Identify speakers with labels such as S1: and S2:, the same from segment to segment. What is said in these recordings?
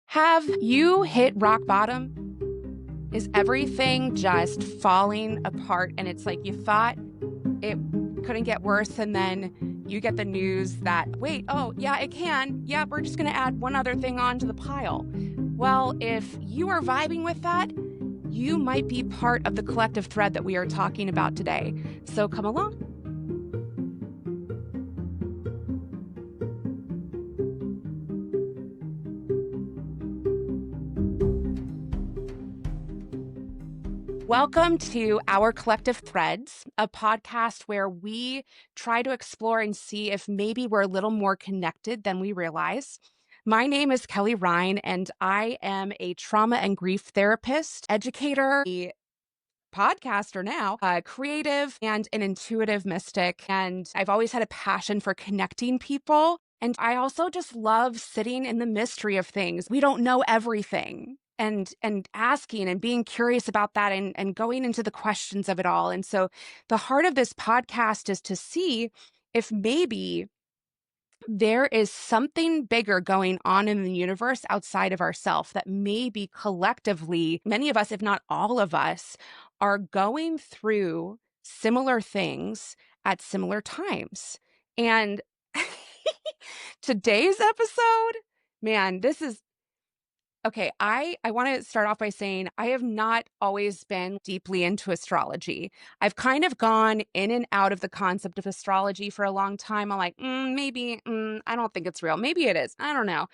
S1: Have you hit rock bottom? Is everything just falling apart? And it's like you thought it couldn't get worse. And then you get the news that, wait, oh, yeah, it can. Yeah, we're just going to add one other thing onto the pile. Well, if you are vibing with that, you might be part of the collective thread that we are talking about today. So come along. Welcome to Our Collective Threads, a podcast where we try to explore and see if maybe we're a little more connected than we realize. My name is Kelly Rhyne, and I am a trauma and grief therapist, educator, a podcaster now, a creative, and an intuitive mystic. And I've always had a passion for connecting people. And I also just love sitting in the mystery of things. We don't know everything. And asking and being curious about that and going into the questions of it all. And so the heart of this podcast is to see if maybe there is something bigger going on in the universe outside of ourselves that maybe collectively, many of us, if not all of us, are going through similar things at similar times. And today's episode, man, this is okay. I want to start off by saying I have not always been deeply into astrology. I've kind of gone in and out of the concept of astrology for a long time. I'm like, maybe, I don't think it's real. Maybe it is. I don't know.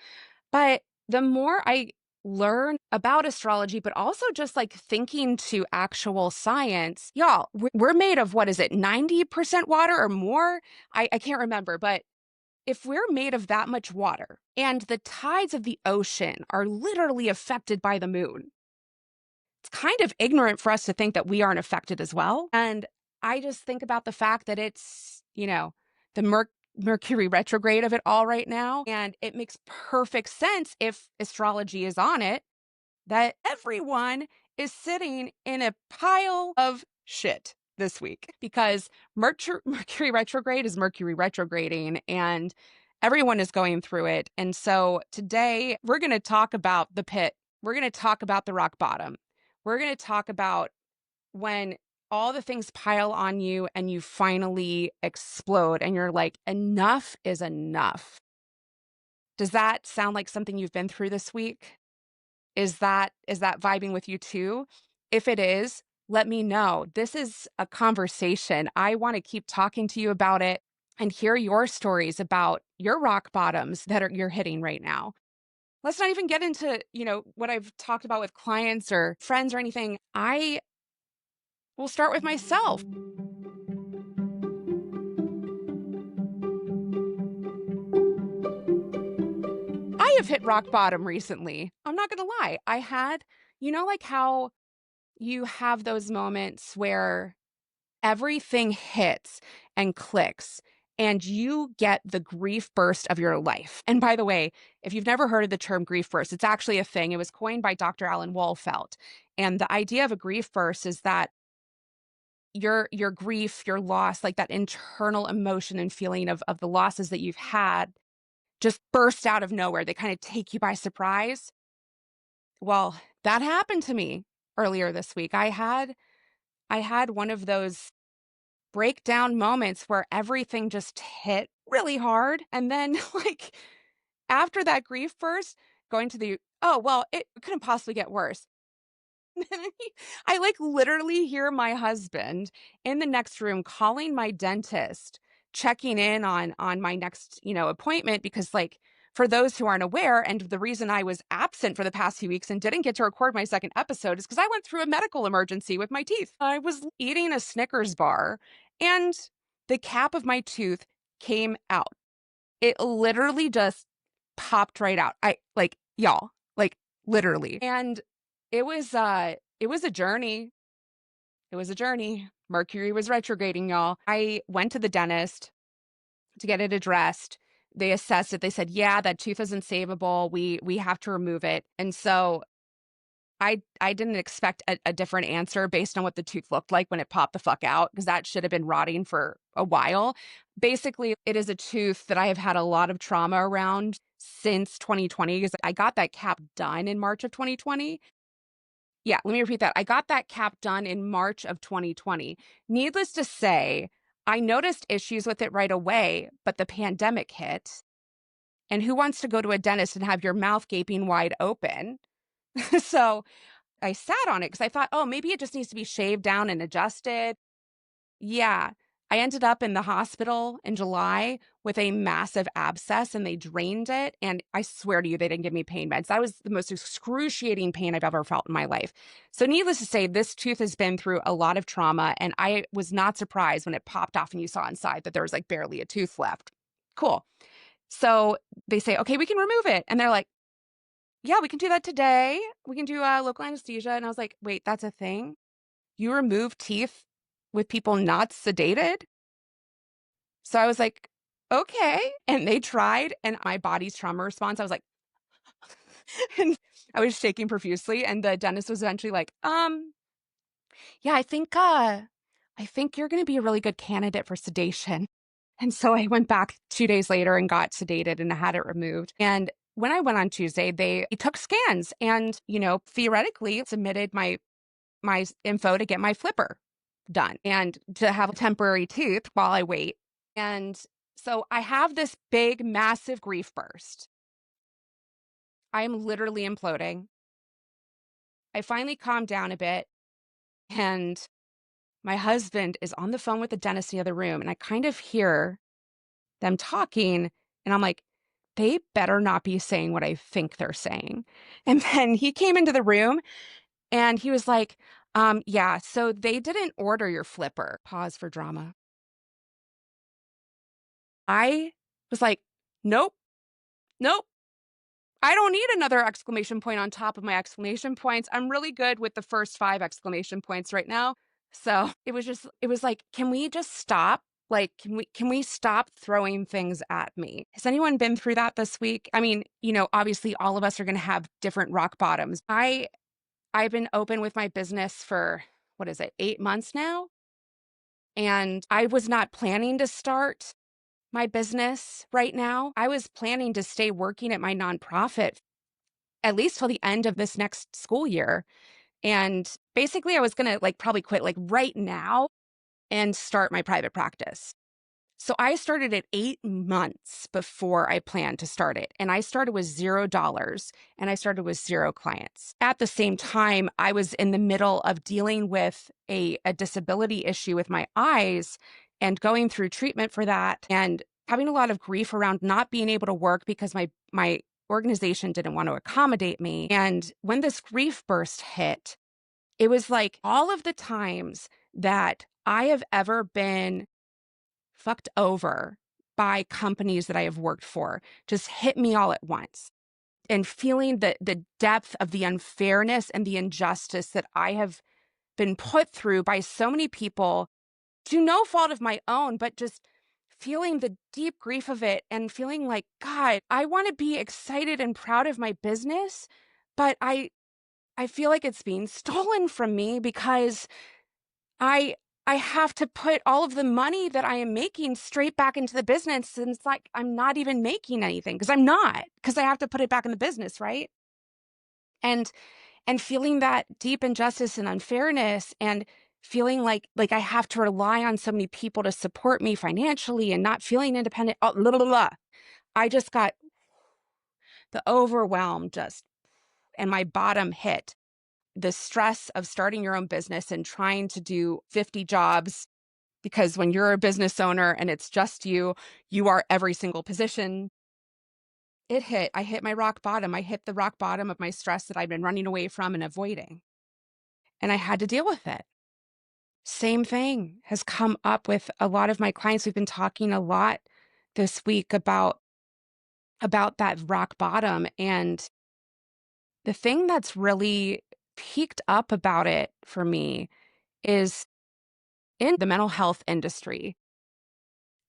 S1: But the more I learn about astrology, but also just like thinking to actual science, y'all, we're made of, what is it, 90% water or more? I can't remember, but if we're made of that much water and the tides of the ocean are literally affected by the moon, it's kind of ignorant for us to think that we aren't affected as well. And I just think about the fact that it's, the Mercury retrograde of it all right now. And it makes perfect sense if astrology is on it, that everyone is sitting in a pile of shit this week because Mercury retrograde is Mercury retrograding and everyone is going through it. And so today we're going to talk about the pit. We're going to talk about the rock bottom. We're going to talk about when all the things pile on you and you finally explode and you're like, enough is enough. Does that sound like something you've been through this week? Is that vibing with you too? If it is, let me know. This is a conversation. I want to keep talking to you about it and hear your stories about your rock bottoms that you're hitting right now. Let's not even get into, what I've talked about with clients or friends or anything. I will start with myself. I have hit rock bottom recently. I'm not going to lie. I had, like how you have those moments where everything hits and clicks and you get the grief burst of your life. And by the way, if you've never heard of the term grief burst, it's actually a thing. It was coined by Dr. Alan Wolfelt. And the idea of a grief burst is that your grief, your loss, like that internal emotion and feeling of the losses that you've had just burst out of nowhere. They kind of take you by surprise. Well, that happened to me earlier this week. I had one of those breakdown moments where everything just hit really hard. And then like after that grief burst, going to oh, well, it couldn't possibly get worse. I like literally hear my husband in the next room calling my dentist, checking in on my next, appointment because like for those who aren't aware, and the reason I was absent for the past few weeks and didn't get to record my second episode is because I went through a medical emergency with my teeth. I was eating a Snickers bar and the cap of my tooth came out. It literally just popped right out. I like y'all, like literally. And it was a journey. It was a journey. Mercury was retrograding, y'all. I went to the dentist to get it addressed. They assessed it. They said, yeah, that tooth isn't savable. We have to remove it. And so I didn't expect a different answer based on what the tooth looked like when it popped the fuck out, because that should have been rotting for a while. Basically, it is a tooth that I have had a lot of trauma around since 2020, because I got that cap done in March of 2020. Yeah, let me repeat that. I got that cap done in March of 2020. Needless to say, I noticed issues with it right away, but the pandemic hit. And who wants to go to a dentist and have your mouth gaping wide open? So I sat on it because I thought, oh, maybe it just needs to be shaved down and adjusted. Yeah. I ended up in the hospital in July with a massive abscess and they drained it. And I swear to you, they didn't give me pain meds. That was the most excruciating pain I've ever felt in my life. So, needless to say, this tooth has been through a lot of trauma. And I was not surprised when it popped off and you saw inside that there was like barely a tooth left. Cool. So they say, okay, we can remove it. And they're like, yeah, we can do that today. We can do local anesthesia. And I was like, wait, that's a thing? You remove teeth with people not sedated? So I was like, okay. And they tried, and my body's trauma response, I was like, and I was shaking profusely. And the dentist was eventually like, yeah, I think you're going to be a really good candidate for sedation. And so I went back 2 days later and got sedated and had it removed. And when I went on Tuesday, they took scans and, theoretically submitted my info to get my flipper done and to have a temporary tooth while I wait. And so I have this big, massive grief burst. I am literally imploding. I finally calmed down a bit, and my husband is on the phone with the dentist in the other room, and I kind of hear them talking, and I'm like, they better not be saying what I think they're saying. And then he came into the room and he was like, yeah, so they didn't order your flipper. Pause for drama. I was like, nope, nope. I don't need another exclamation point on top of my exclamation points. I'm really good with the first 5 exclamation points right now. So it was like, can we just stop? Like, can we stop throwing things at me? Has anyone been through that this week? I mean, obviously all of us are going to have different rock bottoms. I've been open with my business for, what is it, 8 months now? And I was not planning to start my business right now. I was planning to stay working at my nonprofit at least till the end of this next school year. And basically, I was going to like probably quit like right now and start my private practice. So I started it 8 months before I planned to start it. And I started with $0 and I started with 0 clients. At the same time, I was in the middle of dealing with a disability issue with my eyes and going through treatment for that and having a lot of grief around not being able to work because my organization didn't want to accommodate me. And when this grief burst hit, it was like all of the times that I have ever been fucked over by companies that I have worked for just hit me all at once. And feeling the depth of the unfairness and the injustice that I have been put through by so many people to no fault of my own, but just feeling the deep grief of it and feeling like, God, I want to be excited and proud of my business, but I feel like it's being stolen from me because I I have to put all of the money that I am making straight back into the business. And it's like I'm not even making anything because I'm not, because I have to put it back in the business, right? And feeling that deep injustice and unfairness and feeling like I have to rely on so many people to support me financially and not feeling independent. Oh, blah, blah, blah. I just got the overwhelm just and my bottom hit. The stress of starting your own business and trying to do 50 jobs, because when you're a business owner and it's just you are every single position. It hit. I hit my rock bottom. I hit the rock bottom of my stress that I've been running away from and avoiding. And I had to deal with it. Same thing has come up with a lot of my clients. We've been talking a lot this week about that rock bottom. And the thing that's really peaked up about it for me is in the mental health industry,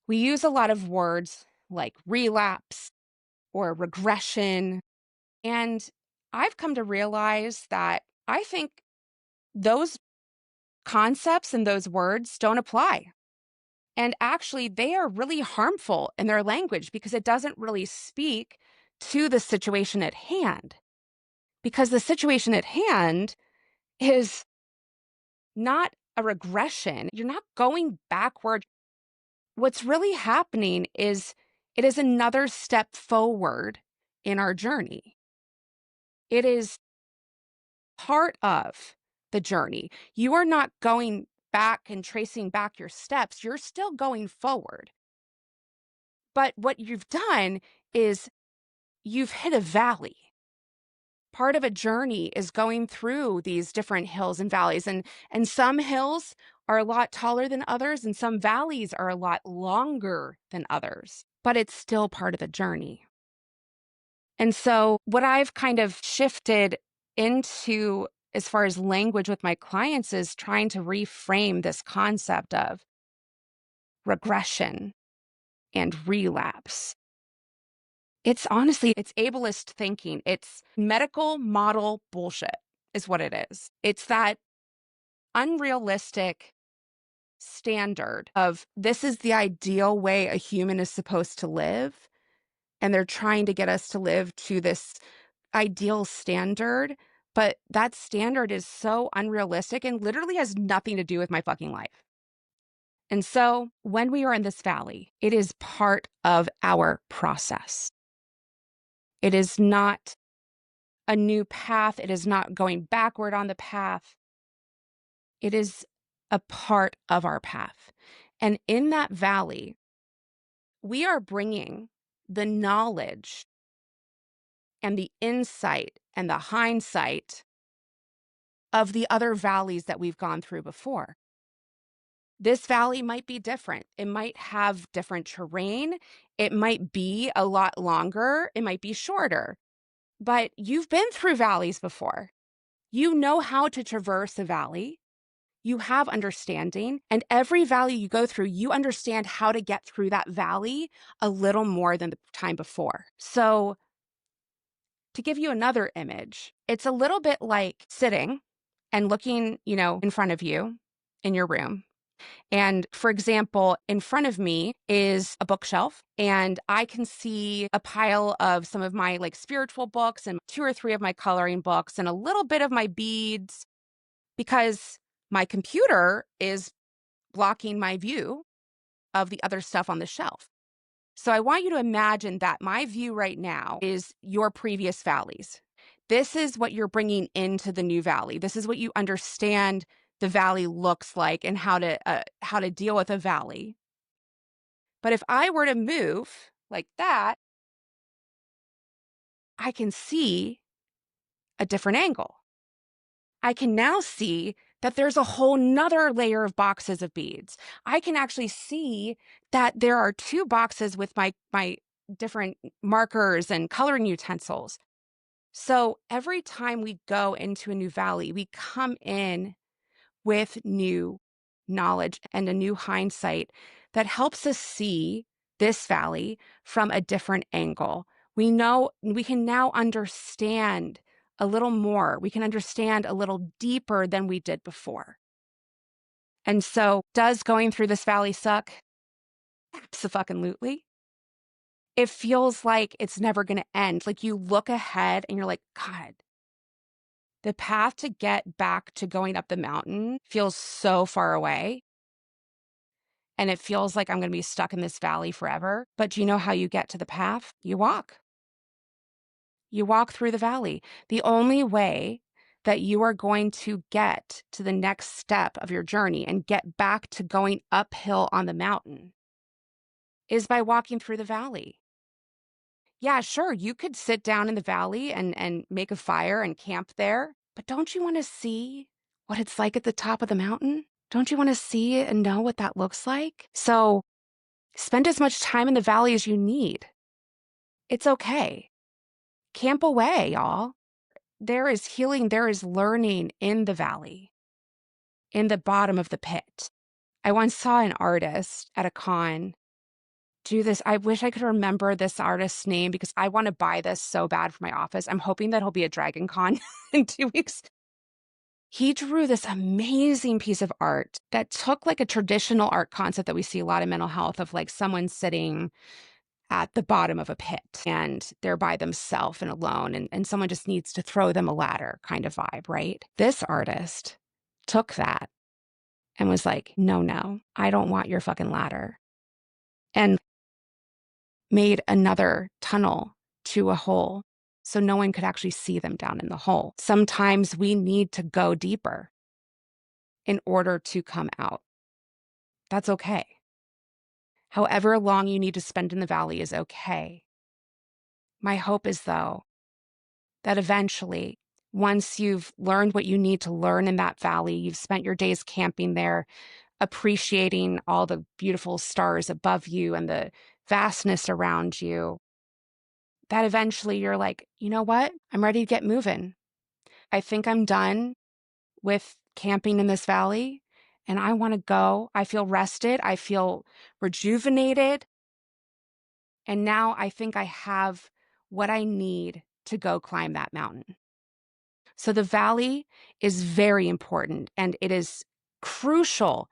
S1: we use a lot of words like relapse or regression. And I've come to realize that I think those concepts and those words don't apply. And actually, they are really harmful in their language because it doesn't really speak to the situation at hand. Because the situation at hand is not a regression. You're not going backward. What's really happening is it is another step forward in our journey. It is part of the journey. You are not going back and tracing back your steps. You're still going forward. But what you've done is you've hit a valley. Part of a journey is going through these different hills and valleys, and some hills are a lot taller than others, and some valleys are a lot longer than others, but it's still part of the journey. And so what I've kind of shifted into as far as language with my clients is trying to reframe this concept of regression and relapse. It's honestly, it's ableist thinking. It's medical model bullshit is what it is. It's that unrealistic standard of this is the ideal way a human is supposed to live. And they're trying to get us to live to this ideal standard. But that standard is so unrealistic and literally has nothing to do with my fucking life. And so when we are in this valley, it is part of our process. It is not a new path. It is not going backward on the path. It is a part of our path. And in that valley, we are bringing the knowledge and the insight and the hindsight of the other valleys that we've gone through before. This valley might be different. It might have different terrain. It might be a lot longer. It might be shorter. But you've been through valleys before. You know how to traverse a valley. You have understanding. And every valley you go through, you understand how to get through that valley a little more than the time before. So to give you another image, it's a little bit like sitting and looking, in front of you in your room. And for example, in front of me is a bookshelf, and I can see a pile of some of my like spiritual books and 2 or 3 of my coloring books and a little bit of my beads because my computer is blocking my view of the other stuff on the shelf. So I want you to imagine that my view right now is your previous valleys. This is what you're bringing into the new valley. This is what you understand the valley looks like and how to deal with a valley. But if I were to move like that, I can see a different angle. I can now see that there's a whole nother layer of boxes of beads. I can actually see that there are 2 boxes with my different markers and coloring utensils. So every time we go into a new valley, we come in with new knowledge and a new hindsight that helps us see this valley from a different angle. We know we can now understand a little more. We can understand a little deeper than we did before. And so, does going through this valley suck? Absolutely. It feels like it's never going to end. Like you look ahead and you're like, God, the path to get back to going up the mountain feels so far away. And it feels like I'm going to be stuck in this valley forever. But do you know how you get to the path? You walk. You walk through the valley. The only way that you are going to get to the next step of your journey and get back to going uphill on the mountain is by walking through the valley. Yeah, sure, you could sit down in the valley and make a fire and camp there, but don't you want to see what it's like at the top of the mountain? Don't you want to see and know what that looks like? So spend as much time in the valley as you need. It's okay. Camp away, y'all. There is healing, there is learning in the valley, in the bottom of the pit. I once saw an artist at a con do this. I wish I could remember this artist's name because I want to buy this so bad for my office. I'm hoping that he'll be at Dragon Con in 2 weeks. He drew this amazing piece of art that took like a traditional art concept that we see a lot in mental health of like someone sitting at the bottom of a pit and they're by themselves and alone, and someone just needs to throw them a ladder kind of vibe, right? This artist took that and was like, no, no, I don't want your fucking ladder. And made another tunnel to a hole so no one could actually see them down in the hole. Sometimes we need to go deeper in order to come out. That's okay. However long you need to spend in the valley is okay. My hope is, though, that eventually, once you've learned what you need to learn in that valley, you've spent your days camping there, appreciating all the beautiful stars above you and the vastness around you, that eventually you're like, you know what? I'm ready to get moving. I think I'm done with camping in this valley and I want to go. I feel rested. I feel rejuvenated. And now I think I have what I need to go climb that mountain. So the valley is very important and it is crucial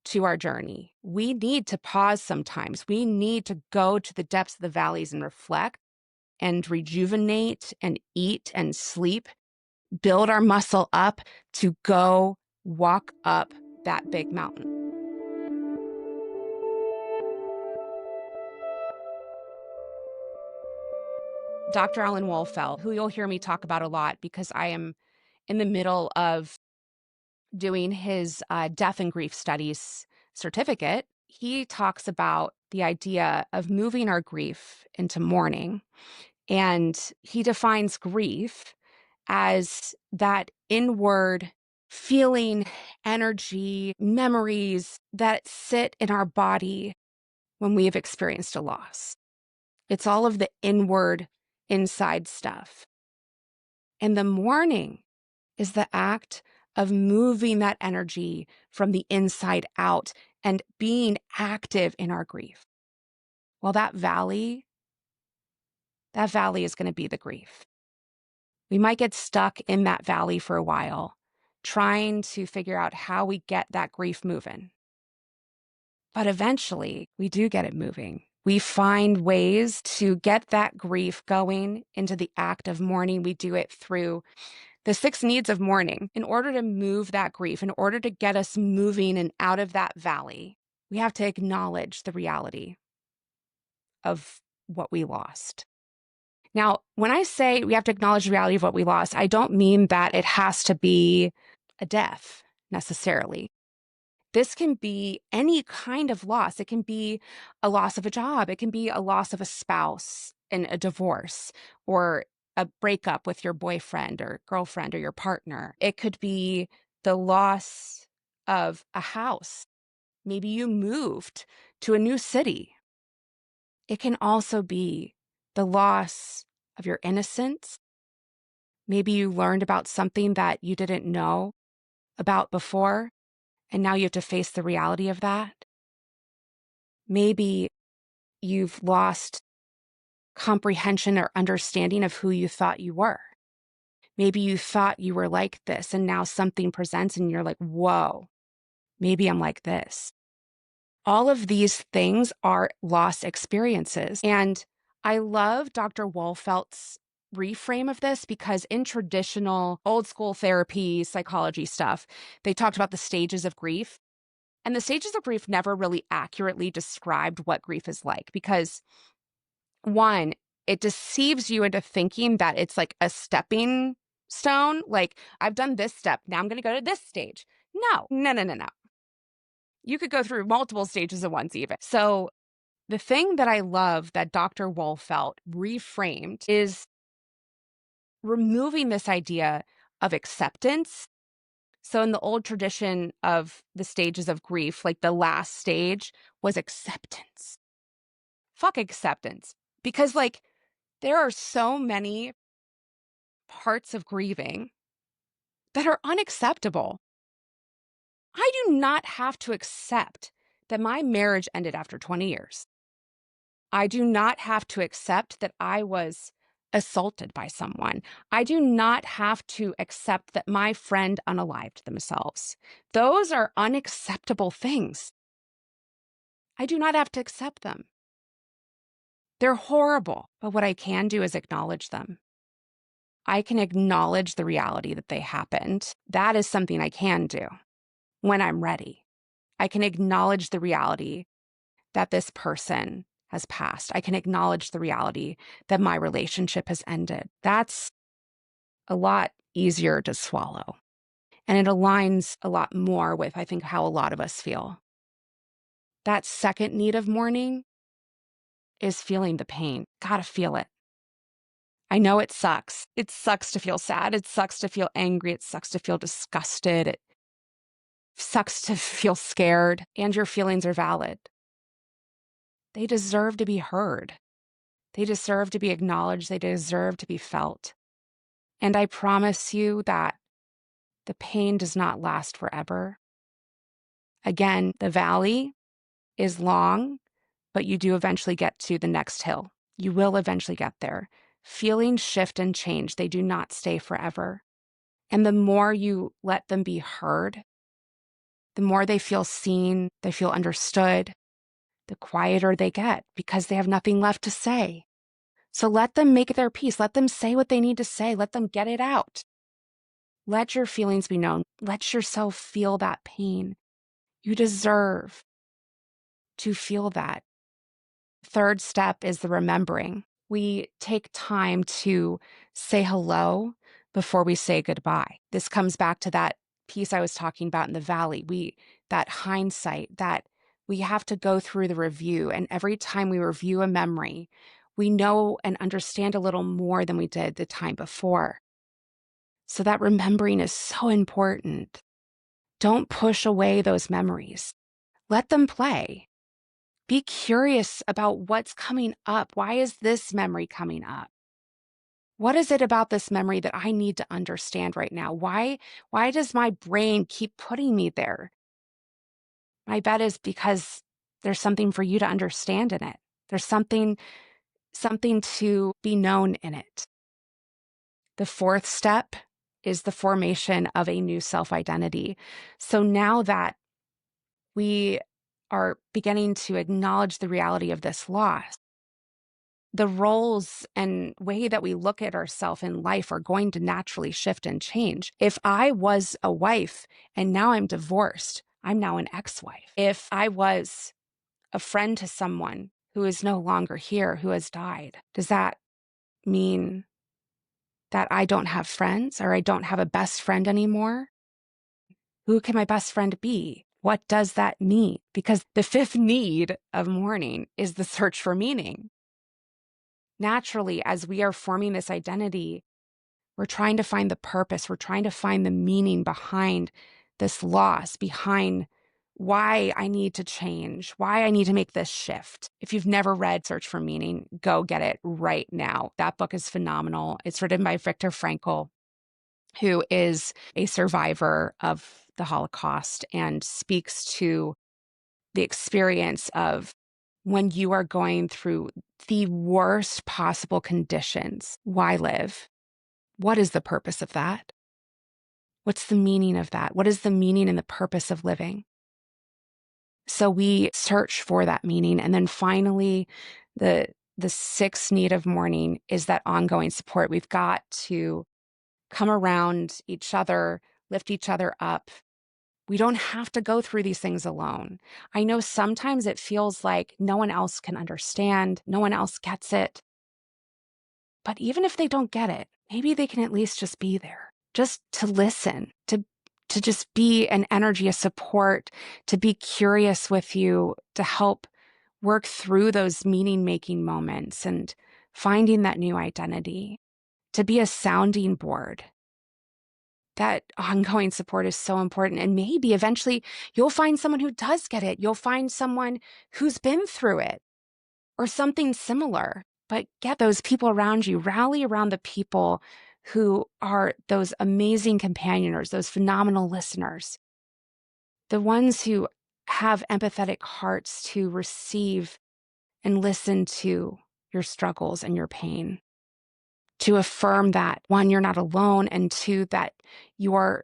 S1: to our journey. We need to pause sometimes. We need to go to the depths of the valleys and reflect and rejuvenate and eat and sleep, build our muscle up to go walk up that big mountain. Dr. Alan Wolfelt, who you'll hear me talk about a lot because I am in the middle of doing his death and grief studies certificate, he talks about the idea of moving our grief into mourning. And he defines grief as that inward feeling, energy, memories that sit in our body when we have experienced a loss. It's all of the inward, inside stuff. And the mourning is the act of moving that energy from the inside out and being active in our grief. Well, that valley is going to be the grief. We might get stuck in that valley for a while, trying to figure out how we get that grief moving. But eventually, we do get it moving. We find ways to get that grief going into the act of mourning. We do it through the 6 needs of mourning. In order to move that grief, in order to get us moving and out of that valley, we have to acknowledge the reality of what we lost. Now, when I say we have to acknowledge the reality of what we lost, I don't mean that it has to be a death necessarily. This can be any kind of loss. It can be a loss of a job. It can be a loss of a spouse in a divorce or a breakup with your boyfriend or girlfriend or your partner. It could be the loss of a house. Maybe you moved to a new city. It can also be the loss of your innocence. Maybe you learned about something that you didn't know about before, and now you have to face the reality of that. Maybe you've lost comprehension or understanding of who you thought you were. Maybe you thought you were like this, and now something presents and you're like, whoa, maybe I'm like this. All of these things are lost experiences. And I love Dr. Wolfelt's reframe of this because in traditional old school therapy, psychology stuff, they talked about the stages of grief. And the stages of grief never really accurately described what grief is like because, one, it deceives you into thinking that it's like a stepping stone. Like, I've done this step. Now I'm going to go to this stage. No, no, no, no, no. You could go through multiple stages at once, even. So, the thing that I love that Dr. Wolfelt reframed is removing this idea of acceptance. So in the old tradition of the stages of grief, like the last stage was acceptance. Fuck acceptance. Because like there are so many parts of grieving that are unacceptable. I do not have to accept that my marriage ended after 20 years. I do not have to accept that I was assaulted by someone. I do not have to accept that my friend unalived themselves. Those are unacceptable things. I do not have to accept them. They're horrible, but what I can do is acknowledge them. I can acknowledge the reality that they happened. That is something I can do when I'm ready. I can acknowledge the reality that this person has passed. I can acknowledge the reality that my relationship has ended. That's a lot easier to swallow. And it aligns a lot more with, I think, how a lot of us feel. That second need of mourning is feeling the pain. Gotta feel it. I know it sucks. It sucks to feel sad. It sucks to feel angry. It sucks to feel disgusted. It sucks to feel scared. And your feelings are valid. They deserve to be heard. They deserve to be acknowledged. They deserve to be felt. And I promise you that the pain does not last forever. Again, the valley is long, but you do eventually get to the next hill. You will eventually get there. Feelings shift and change. They do not stay forever. And the more you let them be heard, the more they feel seen, they feel understood, the quieter they get because they have nothing left to say. So let them make their peace. Let them say what they need to say. Let them get it out. Let your feelings be known. Let yourself feel that pain. You deserve to feel that. Third step is the remembering. We take time to say hello before we say goodbye. This comes back to that piece I was talking about in the valley. That hindsight, that we have to go through the review. And every time we review a memory, we know and understand a little more than we did the time before. So that remembering is so important. Don't push away those memories. Let them play. Be curious about what's coming up. Why is this memory coming up? What is it about this memory that I need to understand right now? Why does my brain keep putting me there? My bet is because there's something for you to understand in it. There's something to be known in it. The fourth step is the formation of a new self-identity. So now that we are beginning to acknowledge the reality of this loss, the roles and way that we look at ourselves in life are going to naturally shift and change. If I was a wife and now I'm divorced, I'm now an ex-wife. If I was a friend to someone who is no longer here, who has died, does that mean that I don't have friends or I don't have a best friend anymore? Who can my best friend be? What does that mean? Because the fifth need of mourning is the search for meaning. Naturally, as we are forming this identity, we're trying to find the purpose. We're trying to find the meaning behind this loss, behind why I need to change, why I need to make this shift. If you've never read Search for Meaning, go get it right now. That book is phenomenal. It's written by Viktor Frankl, who is a survivor of the Holocaust and speaks to the experience of when you are going through the worst possible conditions. Why live? What is the purpose of that? What's the meaning of that? What is the meaning and the purpose of living? So we search for that meaning. And then finally, the sixth need of mourning is that ongoing support. We've got to come around each other, lift each other up. We don't have to go through these things alone. I know sometimes it feels like no one else can understand, no one else gets it. But even if they don't get it, maybe they can at least just be there, just to listen, to just be an energy, a support, to be curious with you, to help work through those meaning-making moments and finding that new identity, to be a sounding board. That ongoing support is so important. And maybe eventually you'll find someone who does get it. You'll find someone who's been through it or something similar. But get those people around you, rally around the people who are those amazing companioners, those phenomenal listeners, the ones who have empathetic hearts to receive and listen to your struggles and your pain. to affirm that, one, you're not alone, and two, that your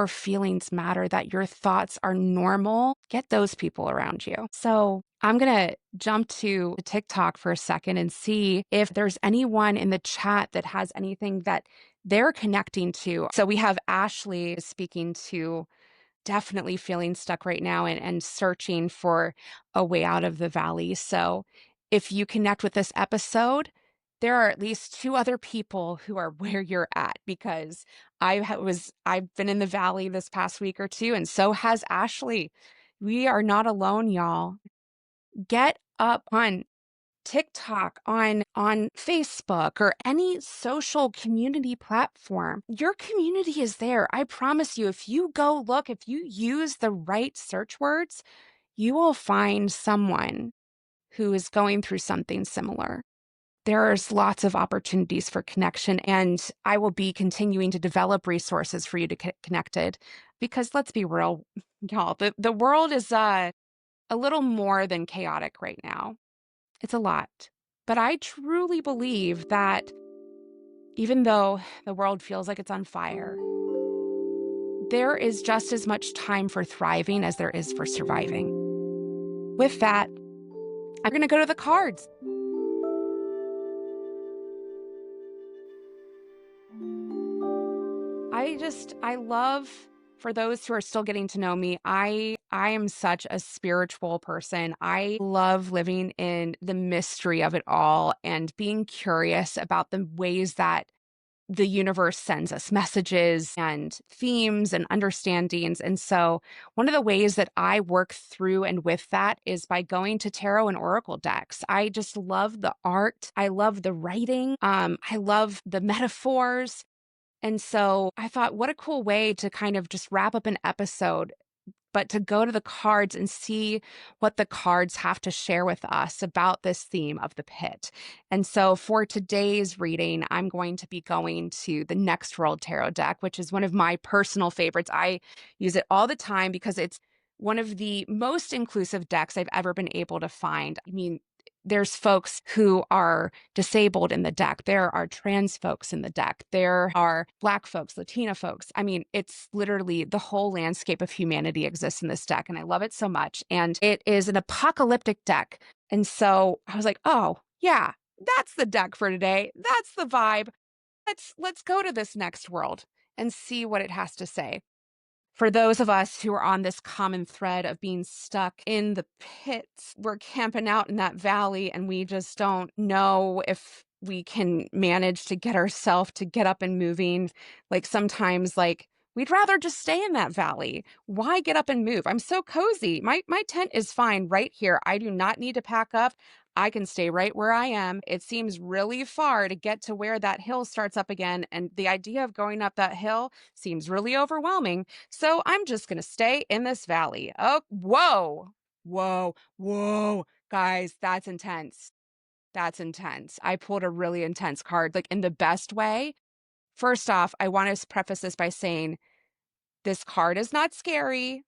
S1: feelings matter, that your thoughts are normal. Get those people around you. So I'm going to jump to TikTok for a second and see if there's anyone in the chat that has anything that they're connecting to. So we have Ashley speaking to definitely feeling stuck right now and searching for a way out of the valley. So if you connect with this episode, there are at least two other people who are where you're at, because I've been in the valley this past week or two, and so has Ashley. We are not alone, y'all. Get up on TikTok, on Facebook, or any social community platform. Your community is there. I promise you, if you go look, if you use the right search words, you will find someone who is going through something similar. There's lots of opportunities for connection, and I will be continuing to develop resources for you to get connected, because let's be real, y'all, the world is a little more than chaotic right now. It's a lot. But I truly believe that even though the world feels like it's on fire, there is just as much time for thriving as there is for surviving. With that, I'm going to go to the cards. I love, for those who are still getting to know me, I am such a spiritual person. I love living in the mystery of it all and being curious about the ways that the universe sends us messages and themes and understandings. And so one of the ways that I work through and with that is by going to tarot and oracle decks. I just love the art. I love the writing. I love the metaphors. And so I thought, what a cool way to kind of just wrap up an episode, but to go to the cards and see what the cards have to share with us about this theme of the pit. And so for today's reading, I'm going to be going to the Next World Tarot deck, which is one of my personal favorites. I use it all the time because it's one of the most inclusive decks I've ever been able to find. I mean, there's folks who are disabled in the deck. There are trans folks in the deck. There are Black folks, Latina folks. I mean, it's literally the whole landscape of humanity exists in this deck, and I love it so much. And it is an apocalyptic deck. And so I was like, oh, yeah, that's the deck for today. That's the vibe. Let's go to this next world and see what it has to say. For those of us who are on this common thread of being stuck in the pits, we're camping out in that valley and we just don't know if we can manage to get ourselves to get up and moving. Like sometimes, like, we'd rather just stay in that valley. Why get up and move? I'm so cozy. My tent is fine right here. I do not need to pack up. I can stay right where I am. It seems really far to get to where that hill starts up again. And the idea of going up that hill seems really overwhelming. So I'm just going to stay in this valley. Oh, whoa, whoa, whoa. Guys, that's intense. That's intense. I pulled a really intense card, like in the best way. First off, I want to preface this by saying this card is not scary.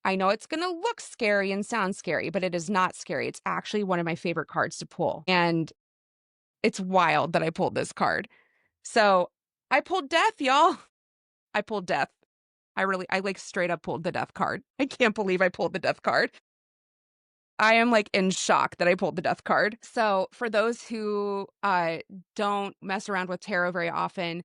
S1: I know it's going to look scary and sound scary, but it is not scary. It's actually one of my favorite cards to pull. And it's wild that I pulled this card. So I pulled death, y'all. I pulled death. I like straight up pulled the death card. I can't believe I pulled the death card. I am like in shock that I pulled the death card. So for those who don't mess around with tarot very often,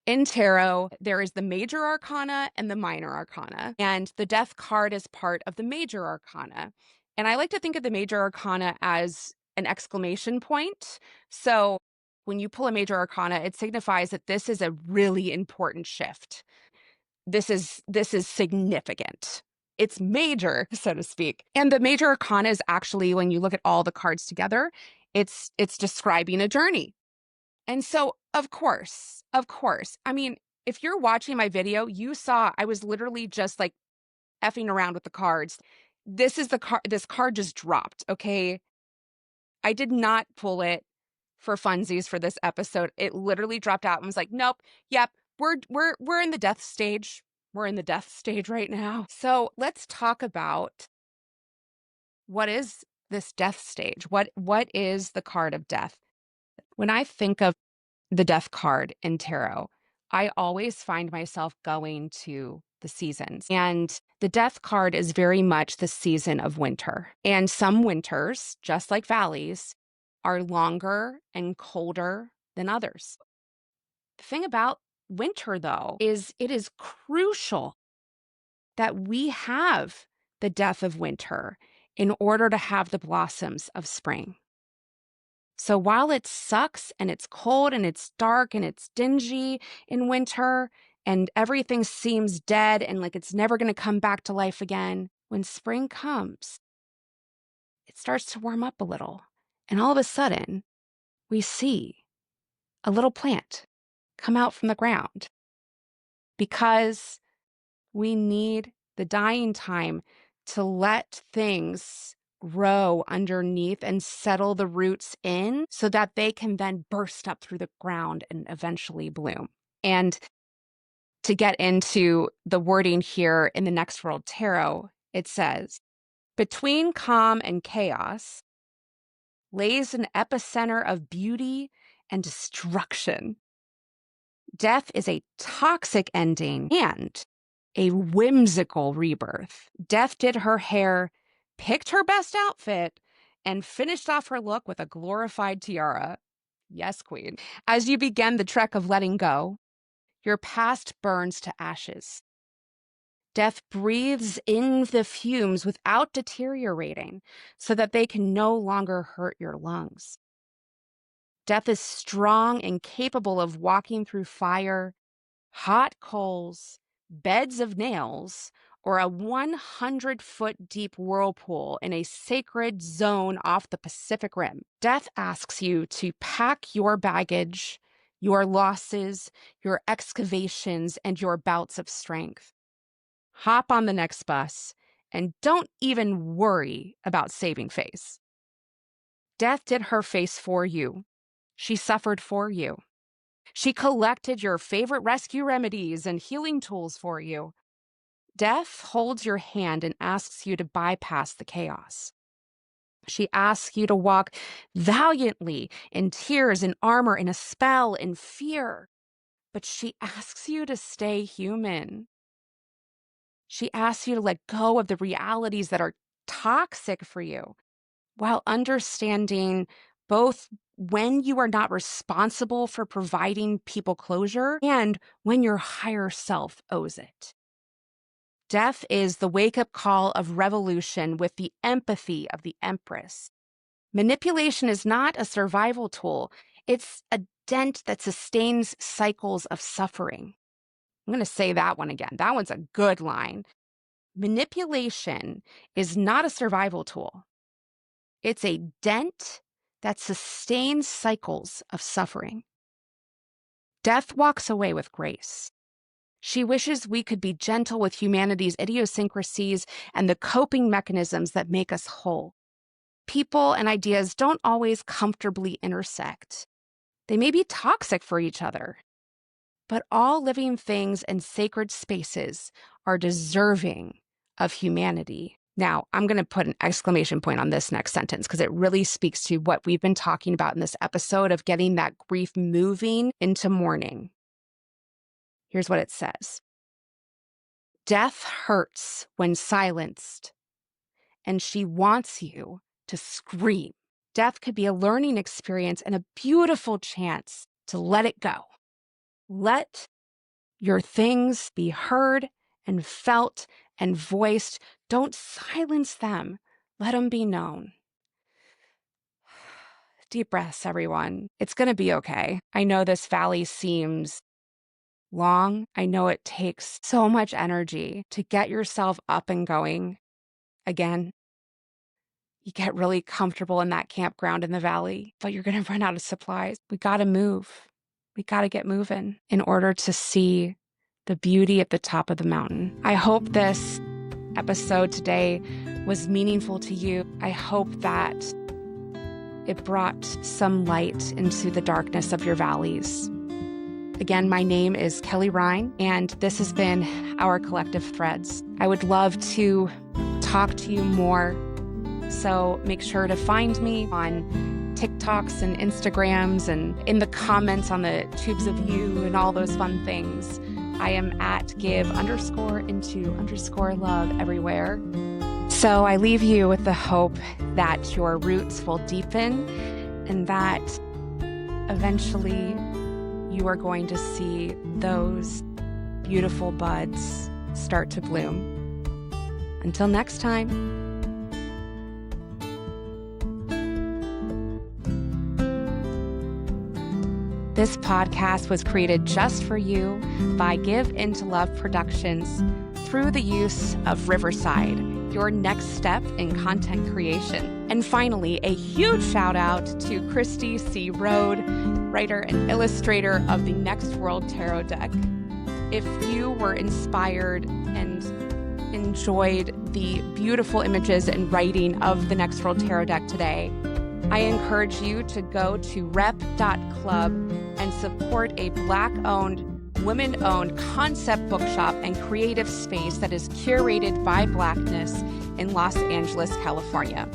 S1: in tarot, there is the major arcana and the minor arcana, and the death card is part of the major arcana. And I like to think of the major arcana as an exclamation point. So when you pull a major arcana, it signifies that this is a really important shift. This is significant. It's major, so to speak. And the major arcana is actually, when you look at all the cards together, it's describing a journey. And so, of course, I mean, if you're watching my video, you saw I was literally just like effing around with the cards. This is the card, this card just dropped, okay? I did not pull it for funsies for this episode. It literally dropped out and was like, nope, yep, we're in the death stage. We're in the death stage right now. So let's talk about what is this death stage? What is the card of death? When I think of the death card in tarot, I always find myself going to the seasons. And the death card is very much the season of winter. And some winters, just like valleys, are longer and colder than others. The thing about winter, though, is it is crucial that we have the death of winter in order to have the blossoms of spring. So while it sucks and it's cold and it's dark and it's dingy in winter and everything seems dead and like it's never going to come back to life again, when spring comes, it starts to warm up a little. And all of a sudden, we see a little plant come out from the ground because we need the dying time to let things grow underneath and settle the roots in so that they can then burst up through the ground and eventually bloom. And to get into the wording here in the Next World Tarot, it says, between calm and chaos lays an epicenter of beauty and destruction. Death is a toxic ending and a whimsical rebirth. Death did her hair, picked her best outfit, and finished off her look with a glorified tiara. Yes, queen. As you begin the trek of letting go, your past burns to ashes. Death breathes in the fumes without deteriorating so that they can no longer hurt your lungs. Death is strong and capable of walking through fire, hot coals, beds of nails, or a 100-foot deep whirlpool in a sacred zone off the Pacific Rim. Death asks you to pack your baggage, your losses, your excavations, and your bouts of strength. Hop on the next bus and don't even worry about saving face. Death did her face for you. She suffered for you. She collected your favorite rescue remedies and healing tools for you. Death holds your hand and asks you to bypass the chaos. She asks you to walk valiantly in tears, in armor, in a spell, in fear. But she asks you to stay human. She asks you to let go of the realities that are toxic for you while understanding both when you are not responsible for providing people closure and when your higher self owes it. Death is the wake-up call of revolution with the empathy of the Empress. Manipulation is not a survival tool. It's a dent that sustains cycles of suffering. I'm going to say that one again. That one's a good line. Manipulation is not a survival tool. It's a dent that sustains cycles of suffering. Death walks away with grace. She wishes we could be gentle with humanity's idiosyncrasies and the coping mechanisms that make us whole. People and ideas don't always comfortably intersect. They may be toxic for each other, but all living things and sacred spaces are deserving of humanity. Now, I'm going to put an exclamation point on this next sentence because it really speaks to what we've been talking about in this episode of getting that grief moving into mourning. Here's what it says. Death hurts when silenced, and she wants you to scream. Death could be a learning experience and a beautiful chance to let it go. Let your things be heard and felt and voiced. Don't silence them. Let them be known. Deep breaths, everyone. It's going to be okay. I know this valley seems long. I know it takes so much energy to get yourself up and going again. You get really comfortable in that campground in the valley, but you're going to run out of supplies. We got to move. We got to get moving in order to see the beauty at the top of the mountain. I hope this episode today was meaningful to you. I hope that it brought some light into the darkness of your valleys. Again, my name is Kelly Rhyne, and this has been Our Collective Threads. I would love to talk to you more, so make sure to find me on TikToks and Instagrams and in the comments on the tubes of you and all those fun things. I am at give_into_love everywhere. So I leave you with the hope that your roots will deepen and that eventually you are going to see those beautiful buds start to bloom. Until next time. This podcast was created just for you by Give Into Love Productions through the use of Riverside, your next step in content creation. And finally, a huge shout out to Cristy C, writer and illustrator of the Next World Tarot deck. If you were inspired and enjoyed the beautiful images and writing of the Next World Tarot deck today, I encourage you to go to rep.club and support a Black-owned, women-owned concept bookshop and creative space that is curated by Blackness in Los Angeles, California.